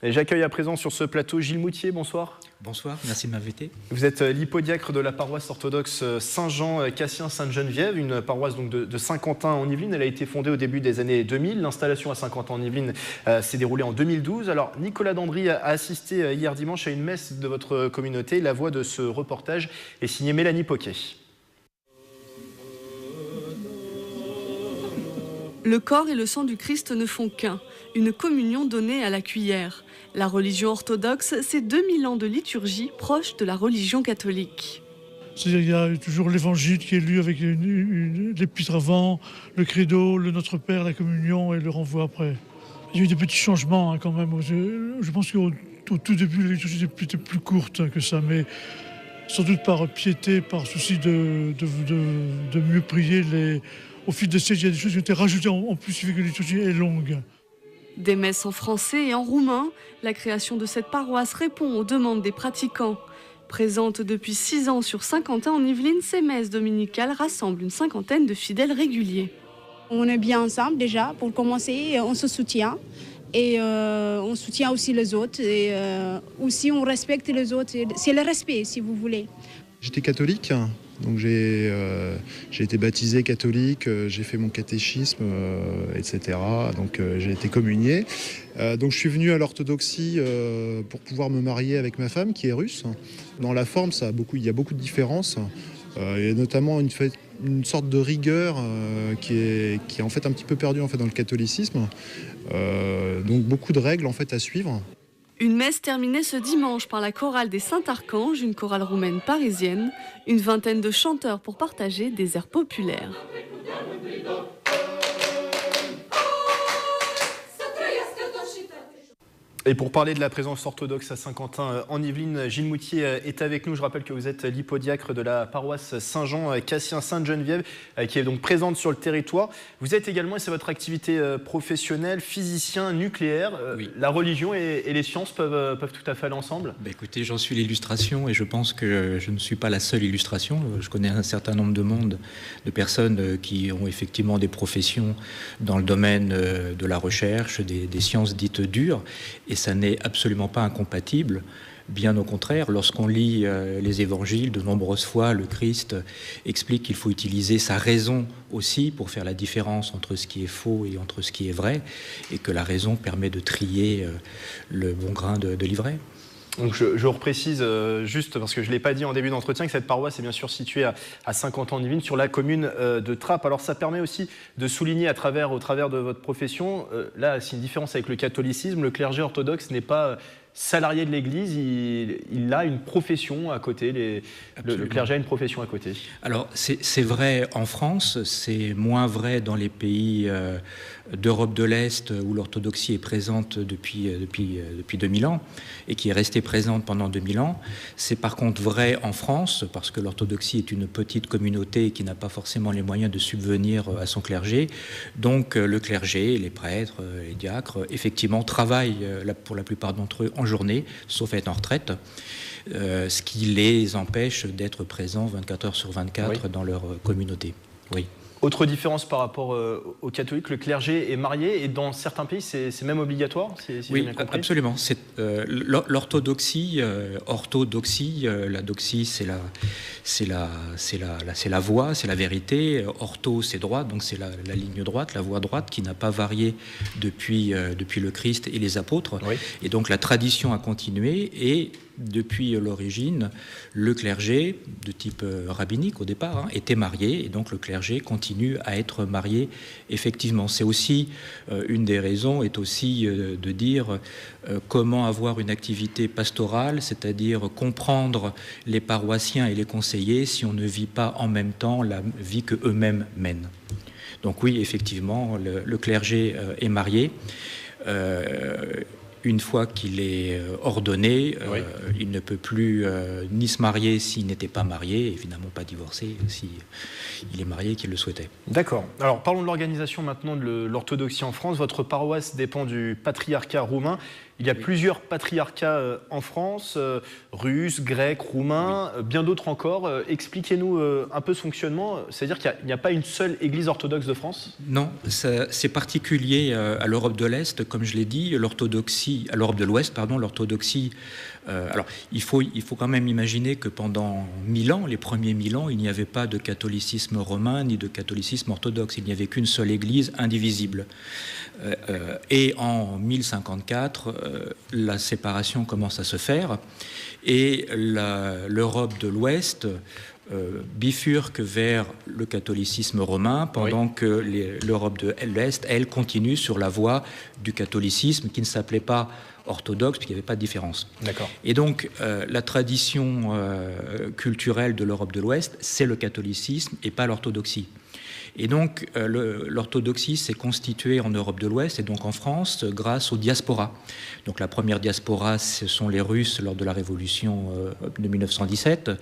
Et j'accueille à présent sur ce plateau Gilles Moutier, bonsoir. Bonsoir, merci de m'inviter. Vous êtes l'hypodiacre de la paroisse orthodoxe Saint-Jean Cassien-Sainte-Geneviève, une paroisse donc de Saint-Quentin en Yvelines. Elle a été fondée au début des années 2000. L'installation à Saint-Quentin en Yvelines s'est déroulée en 2012. Alors Nicolas Dandry a assisté hier dimanche à une messe de votre communauté. La voix de ce reportage est signée Mélanie Poquet. Le corps et le sang du Christ ne font qu'un, une communion donnée à la cuillère. La religion orthodoxe, c'est 2000 ans de liturgie proche de la religion catholique. C'est-à-dire, il y a toujours l'évangile qui est lu avec l'épître avant, le credo, le Notre Père, la communion et le renvoi après. Il y a eu des petits changements quand même. Je pense qu'au tout début, la liturgie était plus courte que ça, mais sans doute par piété, par souci de mieux prier. Au fil des siècles, il y a des choses qui ont été rajoutées en plus, il fait que la liturgie est longue. Des messes en français et en roumain, la création de cette paroisse répond aux demandes des pratiquants. Présente depuis 6 ans sur Saint-Quentin en Yvelines, ces messes dominicales rassemblent une cinquantaine de fidèles réguliers. On est bien ensemble déjà, pour commencer, on se soutient. Et on soutient aussi les autres. Et aussi on respecte les autres. C'est le respect, si vous voulez. J'étais catholique. Donc j'ai été baptisé catholique, j'ai fait mon catéchisme, etc. Donc j'ai été communié. Donc je suis venu à l'orthodoxie pour pouvoir me marier avec ma femme qui est russe. Dans la forme, il y a beaucoup de différences. Il y a notamment une sorte de rigueur qui est en fait un petit peu perdue en fait dans le catholicisme. Donc beaucoup de règles en fait à suivre. Une messe terminée ce dimanche par la chorale des Saint-Archanges, une chorale roumaine parisienne, une vingtaine de chanteurs pour partager des airs populaires. Et pour parler de la présence orthodoxe à Saint-Quentin en Yvelines, Gilles Moutier est avec nous. Je rappelle que vous êtes l'hypodiacre de la paroisse Saint-Jean Cassien-Sainte-Geneviève, qui est donc présente sur le territoire. Vous êtes également, et c'est votre activité professionnelle, physicien nucléaire. Oui. La religion et les sciences peuvent tout à fait aller ensemble. Écoutez, j'en suis l'illustration et je pense que je ne suis pas la seule illustration. Je connais un certain nombre de personnes qui ont effectivement des professions dans le domaine de la recherche, des sciences dites dures. Et ça n'est absolument pas incompatible. Bien au contraire, lorsqu'on lit les évangiles, de nombreuses fois, le Christ explique qu'il faut utiliser sa raison aussi pour faire la différence entre ce qui est faux et entre ce qui est vrai, et que la raison permet de trier le bon grain de l'ivraie. Donc je reprécise juste, parce que je ne l'ai pas dit en début d'entretien, que cette paroisse est bien sûr située à Saint-Quentin-en-Yvelines, sur la commune de Trappes. Alors ça permet aussi de souligner au travers de votre profession, là c'est une différence avec le catholicisme, le clergé orthodoxe n'est pas salarié de l'Église, il a une profession à côté, le clergé a une profession à côté. Alors c'est vrai en France, c'est moins vrai dans les pays d'Europe de l'Est où l'orthodoxie est présente depuis 2000 ans et qui est restée présente pendant 2000 ans. C'est par contre vrai en France parce que l'orthodoxie est une petite communauté qui n'a pas forcément les moyens de subvenir à son clergé. Donc le clergé, les prêtres, les diacres, effectivement travaillent pour la plupart d'entre eux en journée, sauf à être en retraite, ce qui les empêche d'être présents 24 heures sur 24 dans leur communauté. Oui. Autre différence par rapport aux catholiques, le clergé est marié et dans certains pays c'est même obligatoire, si j'ai bien compris. Absolument. L'orthodoxie, la doxie c'est la voie, c'est la vérité. Ortho c'est droit, donc c'est la ligne droite, la voie droite qui n'a pas varié depuis le Christ et les apôtres. Oui. Et donc la tradition a continué et depuis l'origine, le clergé, de type rabbinique au départ, était marié, et donc le clergé continue à être marié effectivement. C'est aussi une des raisons, est aussi de dire comment avoir une activité pastorale, c'est-à-dire comprendre les paroissiens et les conseillers si on ne vit pas en même temps la vie qu'eux-mêmes mènent. Donc oui, effectivement, le clergé est marié. Une fois qu'il est ordonné, il ne peut plus ni se marier s'il n'était pas marié, évidemment pas divorcer s'il est marié et qu'il le souhaitait. D'accord. Alors parlons de l'organisation maintenant de l'orthodoxie en France. Votre paroisse dépend du patriarcat roumain. Il y a plusieurs patriarcats en France, russes, grecs, roumains, bien d'autres encore. Expliquez-nous un peu ce fonctionnement. C'est-à-dire qu'il n'y a pas une seule église orthodoxe de France ? Non, c'est particulier à l'Europe de l'Est. Comme je l'ai dit, l'orthodoxie l'Europe de l'Ouest, l'orthodoxie. Alors, il faut quand même imaginer que pendant 1000 ans, les premiers 1000 ans, il n'y avait pas de catholicisme romain ni de catholicisme orthodoxe. Il n'y avait qu'une seule Église indivisible. Et en 1054, la séparation commence à se faire et l'Europe de l'Ouest bifurque vers le catholicisme romain, pendant que l'Europe de l'Est, elle, continue sur la voie du catholicisme qui ne s'appelait pas orthodoxe, puisqu'il n'y avait pas de différence. D'accord. Et donc, la tradition culturelle de l'Europe de l'Ouest, c'est le catholicisme et pas l'orthodoxie. Et donc, l'orthodoxie s'est constituée en Europe de l'Ouest et donc en France grâce aux diasporas. Donc, la première diaspora, ce sont les Russes lors de la Révolution de 1917,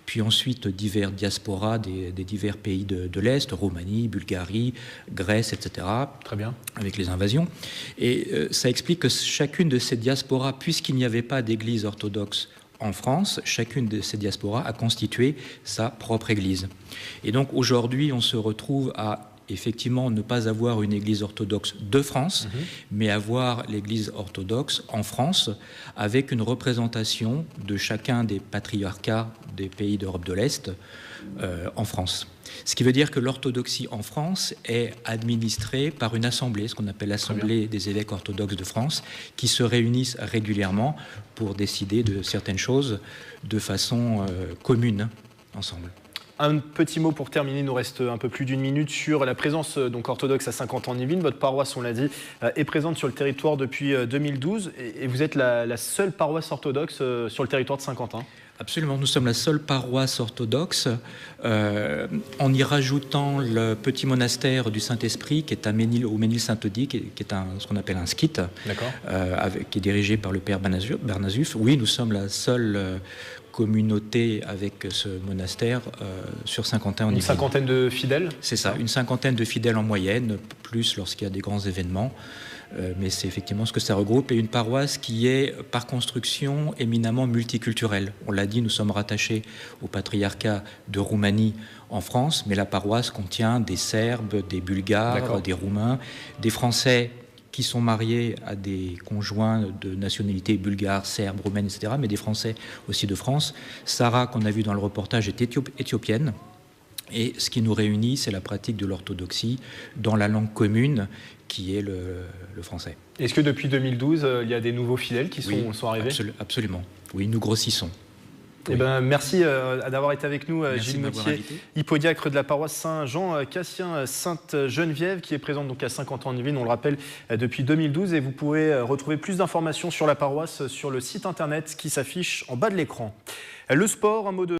puis ensuite divers diasporas des divers pays de l'Est, Roumanie, Bulgarie, Grèce, etc. Très bien. Avec les invasions. Et ça explique que chacune de ces diasporas, puisqu'il n'y avait pas d'église orthodoxe en France, chacune de ces diasporas a constitué sa propre église. Et donc aujourd'hui, on se retrouve à effectivement ne pas avoir une église orthodoxe de France, mais avoir l'église orthodoxe en France, avec une représentation de chacun des patriarcats des pays d'Europe de l'Est en France. Ce qui veut dire que l'orthodoxie en France est administrée par une assemblée, ce qu'on appelle l'Assemblée des évêques orthodoxes de France, qui se réunissent régulièrement pour décider de certaines choses de façon commune, ensemble. Un petit mot pour terminer, il nous reste un peu plus d'une minute sur la présence donc orthodoxe à Saint-Quentin en Yvelines. Votre paroisse, on l'a dit, est présente sur le territoire depuis 2012 et vous êtes la seule paroisse orthodoxe sur le territoire de Saint-Quentin. Absolument, nous sommes la seule paroisse orthodoxe, en y rajoutant le petit monastère du Saint-Esprit qui est au Ménil-Saint-Odile, qui est ce qu'on appelle un skite, qui est dirigé par le père Bernazuf. Oui, nous sommes la seule communauté avec ce monastère sur Saint-Quentin en Yvelines. Une cinquantaine de fidèles ? C'est ça, une cinquantaine de fidèles en moyenne, plus lorsqu'il y a des grands événements. Mais c'est effectivement ce que ça regroupe, et une paroisse qui est par construction éminemment multiculturelle. On l'a dit, nous sommes rattachés au patriarcat de Roumanie en France, mais la paroisse contient des Serbes, des Bulgares, des Roumains, des Français qui sont mariés à des conjoints de nationalité bulgare, serbe, roumaine, etc., mais des Français aussi de France. Sarah, qu'on a vu dans le reportage, est éthiopienne. Et ce qui nous réunit, c'est la pratique de l'orthodoxie dans la langue commune qui est le français. Est-ce que depuis 2012, il y a des nouveaux fidèles qui sont arrivés ? Absolument. Oui, nous grossissons. Eh ben, merci d'avoir été avec nous, Gilles Moutier, hypodiacre de la paroisse Saint-Jean Cassien Sainte-Geneviève, qui est présente donc à Saint-Quentin en Yvelines, on le rappelle, depuis 2012. Et vous pouvez retrouver plus d'informations sur la paroisse sur le site internet qui s'affiche en bas de l'écran. Le sport, un mot de